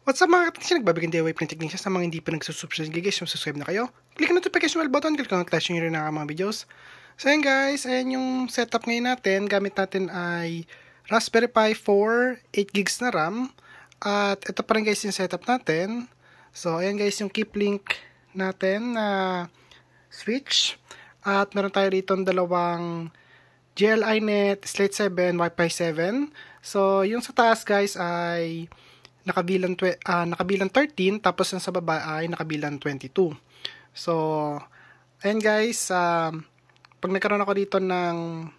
What's up mga katisya, nagbabigyan DIY printing techniques sa mga hindi pa nagsusubscribe guys, subscribe na kayo. Click ang notification bell button, click ang notification nyo rin ang mga videos. So yun guys, ayan yung setup ngayon natin. Gamit natin ay Raspberry Pi 4, 8 gigs na RAM. At ito pa rin guys yung setup natin. So ayan guys yung keep link natin na switch. At meron tayo rito dalawang GLI net, Slate 7, Wi-Fi 7. So yung sa taas guys ay nakabilang 13, tapos yung sa baba ay nakabilang 22. So, ayan guys, pag nagkaroon ako dito ng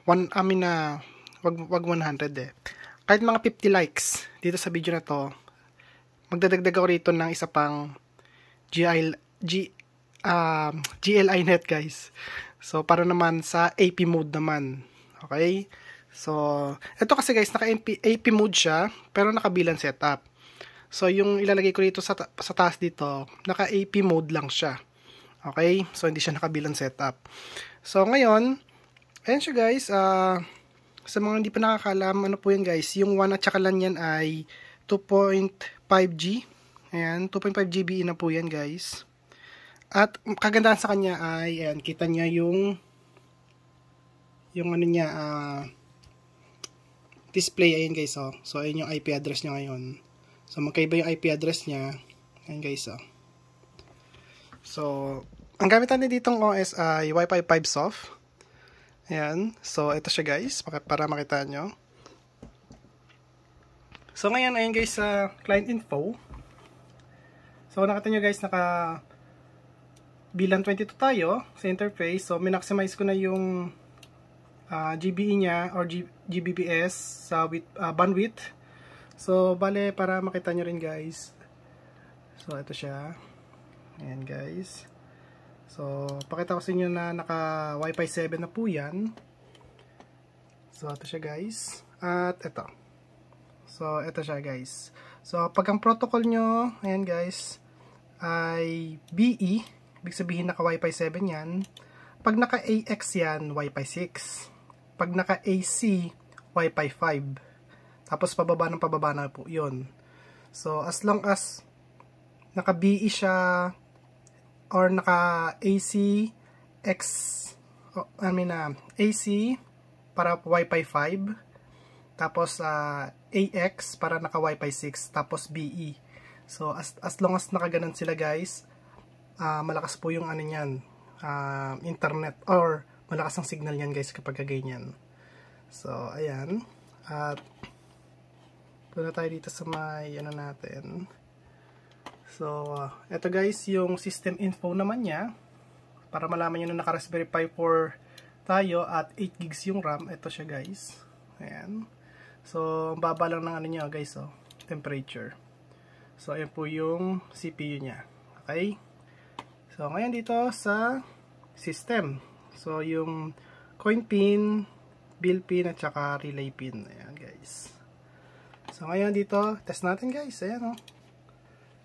wag 100 eh. Kahit mga 50 likes dito sa video na to, magdadagdag ako rito ng isa pang GLI net guys. So, para naman sa AP mode naman. Okay? So, ito kasi guys, naka-AP mode siya, pero nakabilang setup. So, yung ilalagay ko dito sa taas dito, naka-AP mode lang siya. Okay? So, hindi siya nakabilang setup. So, ngayon, ayan siya guys. Sa mga hindi pa nakakalam, ano po yan guys, yung 1 at saka lang yan ay 2.5G. Ayan, 2.5 GB na po yan guys. At kagandahan sa kanya ay, ayan, kita niya yung ano niya, display, ayan guys, oh. So, ayan yung IP address niya ngayon. So, magkaiba yung IP address niya. Ayan guys, oh. So, ang gamit natin ditong OS ay Wi-Fi 5 soft. Ayan. So, ito siya guys, para makita nyo. So, ngayon, ayan guys, sa client info. So, nakita nyo guys, bilang 22 tayo sa interface. So, minaximize ko na yung GBE niya or GBPS sa bandwidth. So, bale, para makita nyo rin guys. So, ito siya. Ayan guys. So, pakita ko sa inyo na naka Wi-Fi 7 na po yan. So, ito siya guys. At ito. So, ito siya guys. So, pag ang protocol nyo, ayan guys, ay BE, ibig sabihin naka Wi-Fi 7 yan. Pag naka AX yan, Wi-Fi 6. Pag naka AC, Wi-Fi 5. Tapos pababa na po yun. So, as long as naka BE siya or naka AC AC para Wi-Fi 5. Tapos AX para naka Wi-Fi 6. Tapos BE. So, as long as nakaganon sila guys, malakas po yung ano niyan, internet or malakas ang signal yan guys kapag ganyan. So, ayan. At punta tayo dito sa may ano natin. So, eto guys yung system info naman niya. Para malaman nyo na naka Raspberry Pi 4 tayo at 8 gigs yung RAM. Ito siya guys. Ayan. So, ang baba lang ng ano nyo guys, oh, temperature. So, ayan po yung CPU niya. Okay? So, ngayon dito sa system. So, yung coin pin, bill pin, at saka relay pin. Ayan, guys. So, ngayon dito, test natin, guys. Ayan, oh.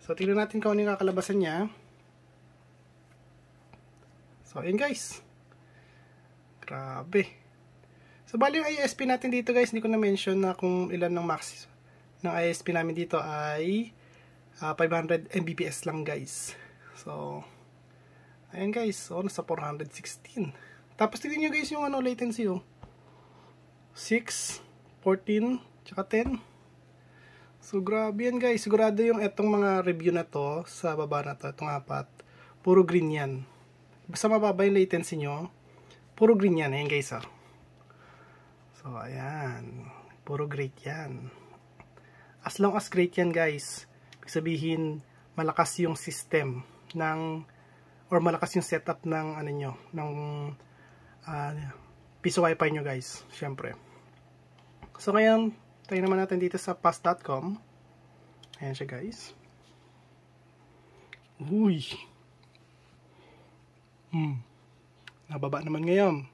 So, tingnan natin kung ano yung kakalabasan niya. So, ayan, guys. Grabe. So, bali yung ISP natin dito, guys. Hindi ko na-mention na kung ilan ng max ng ISP namin dito ay 500 Mbps lang, guys. So, ayan guys, so nasa 416. Tapos tignan nyo guys yung ano, latency, oh. 6, 14, tsaka 10. So grabe yan guys. Sigurado yung etong mga review na to, sa baba na to, itong apat, puro green yan. Basta mababa yung latency nyo, puro green yan. Ayan guys, oh. So ayan, puro great yan. As long as great yan guys, sabihin malakas yung system ng or malakas yung setup ng ano nyo, ng piso wifi nyo guys, syempre. So ngayon, tayo naman natin dito sa fast.com. Ayan siya guys. Uy. Nababa naman ngayon.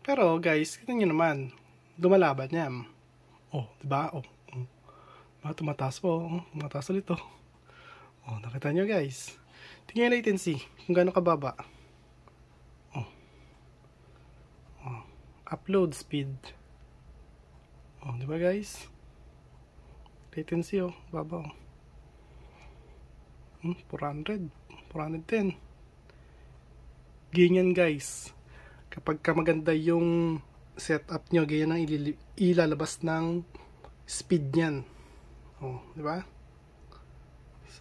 Pero guys, kita nyo naman, lumalaban yan. Oh, diba? Oh. Tumataas po. Tumataas ulit, oh. Oh, nakita nyo guys. Tingnan yung latency, kung gaano kababa. Oh. Upload speed. Oh, di ba guys? Latency oh, babaw. 400. 410. Ganyan guys. Kapag ka maganda yung setup nyo, ganyan ang ilalabas ng speed niyan. Oh, di ba?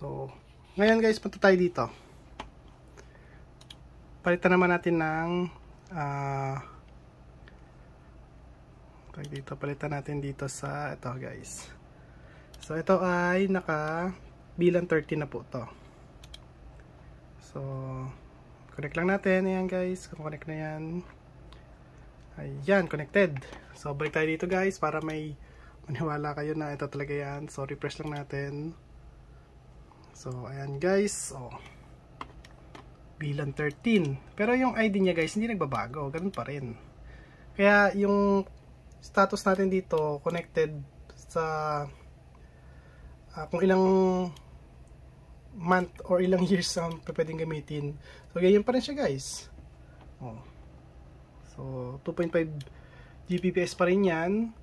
So, ngayon guys, punta tayo dito. Palitan naman natin ng palitan natin dito sa ito guys. So, ito ay naka bilang 30 na po to. So, connect lang natin. Ayan guys, kung connect na yan. Ayan, connected. So, balik tayo dito guys para may maniwala kayo na ito talaga yan. So, refresh lang natin. So, ayan guys. Oh, bilang 13. Pero yung ID niya guys, hindi nagbabago. Ganun pa rin. Kaya, yung status natin dito, connected sa kung ilang month or ilang years ang pwedeng gamitin. So, ganyan pa rin siya guys. Oh. So, 2.5 Gbps pa rin yan.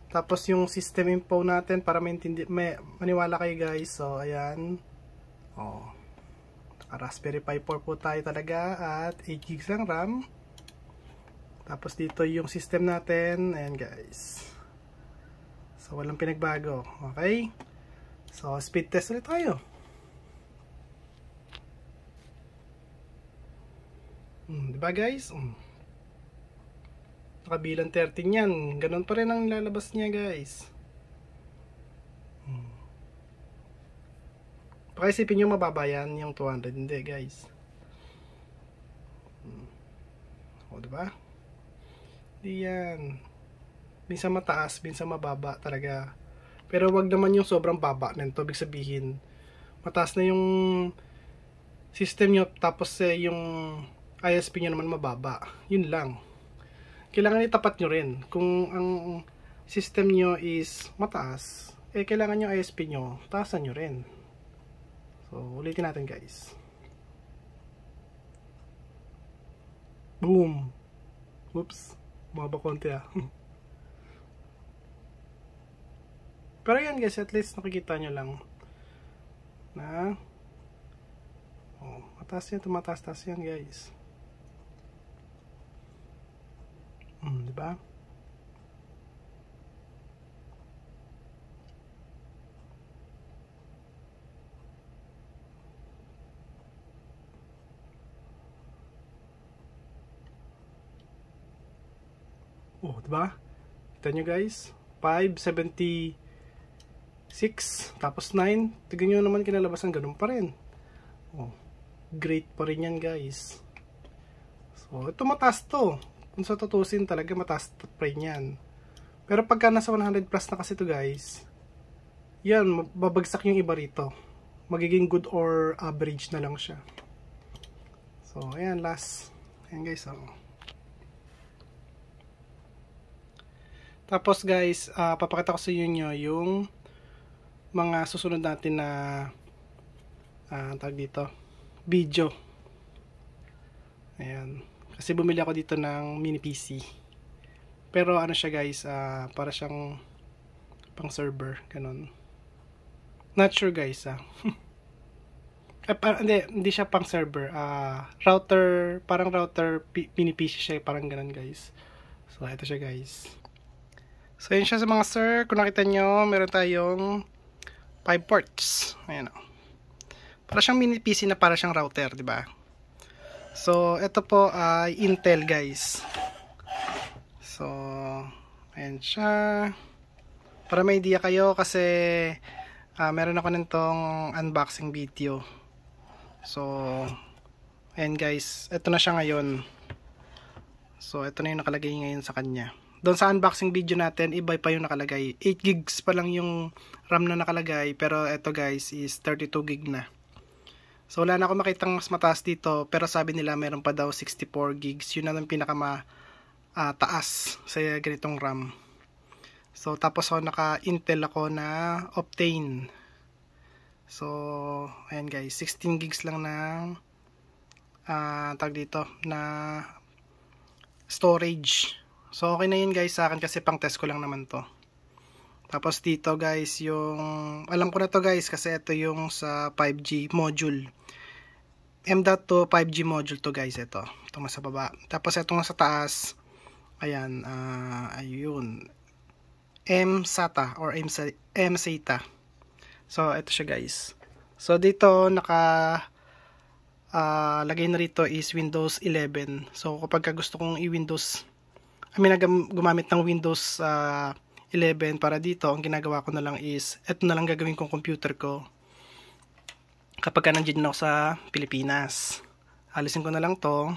Tapos, yung system info natin para maniwala kayo guys. So, ayan. Oh. Raspberry Pi 4 po tayo talaga at 8 GB ang RAM. Tapos, dito yung system natin. Ayan guys. So, walang pinagbago. Okay? So, speed test ulit tayo. Diba guys? Nakabilang 13 yan. Ganun pa rin ang lalabas niya guys. Pakiisipin nyo mababa yan yung 200. Hindi guys. O diba? Hindi yan. Minsan mataas, minsan mababa talaga. Pero wag naman yung sobrang baba nito. Ibig sabihin, mataas na yung system nyo tapos yung ISP nyo naman mababa. Yun lang. Kailangan itapat nyo rin. Kung ang system nyo is mataas, kailangan yung ISP nyo, taasan nyo rin. So, ulitin natin guys. Boom! Oops. Bumaba konti ah. Pero yan guys, at least nakikita nyo lang na mataas yan, tumataas-taas yan guys. Diba? Diba? Kita nyo guys, 576 tapos 9. Tignan nyo naman kinalabasan, ganun pa rin. Great pa rin yan guys. So, ito mataas to. Kung sa tutusin talaga mataas pa rin yan. Pero pagka nasa 100 plus na kasi to guys, yan, babagsak yung iba rito. Magiging good or average na lang siya. So, ayan, last. Ayan guys, Tapos guys, papakita ko sa inyo yung mga susunod natin na tawag dito, video. Ayan. Kasi bumili ako dito ng mini PC. Pero ano siya guys, para siyang pang server, ganun. Not sure guys, hindi siya pang server. Router, parang router mini PC siya, parang ganun guys. So, ito siya guys. So, yun siya sa mga sir. Kung nakita nyo, meron tayong 5 ports. Ayan o. Para siyang mini PC na para siyang router, di ba? So, ito po ay Intel guys. So, ayan siya. Para may idea kayo kasi meron ako nitong unboxing video. So, ayan guys. Ito na siya ngayon. So, ito na yung nakalagay ngayon sa kanya. Doon sa unboxing video natin, iba pa yung nakalagay. 8 gigs pa lang yung RAM na nakalagay. Pero ito guys is 32 gig na. So, wala na ako makitang mas mataas dito. Pero sabi nila meron pa daw 64 gigs. Yun na yung pinaka taas sa ganitong RAM. So, tapos ako naka-Intel ako na Optane. So, ayan guys. 16 gigs lang ng tag dito na storage. So, okay na yun guys sa akin kasi pang test ko lang naman to. Tapos dito guys, yung alam ko na to guys kasi ito yung sa 5G module. M.2 5G module to guys, ito sa baba. Tapos itong sa taas, ayan, ayun, M-SATA or M-SATA. So ito siya guys. So dito lagay na rito is Windows 11. So kapag gusto kong gumamit ng Windows 11 para dito, ang ginagawa ko na lang is, eto na lang gagawin kong computer ko kapag nandiyan na ako sa Pilipinas. Alisin ko na lang to,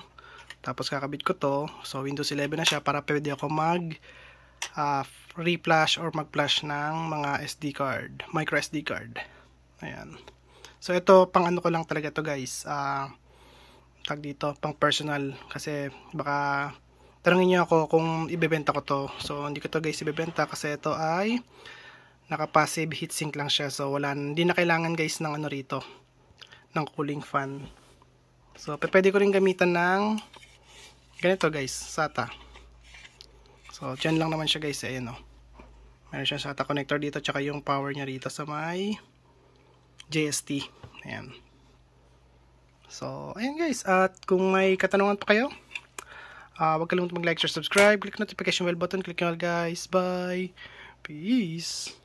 tapos kakabit ko to, so Windows 11 na siya para pwede ako re-flash or mag-flash ng mga SD card, micro SD card. Ayan. So ito, pang ano ko lang talaga to guys, tag dito, pang personal, kasi baka tanungin niyo ako kung ibebenta ko to. So hindi ko to guys ibebenta kasi ito ay naka-passive heatsink lang siya. So hindi na kailangan guys ng ano rito, ng cooling fan. So pwede ko rin gamitan ng ganito guys, SATA. So dyan lang naman siya guys, ayan o. Meron siya SATA connector dito, tsaka yung power niya rito sa may JST. Ayan. So ayan guys, at kung may katanungan pa kayo, huwag kalimutan mag-like, share, subscribe, click notification bell button, click nyo all guys. Bye! Peace!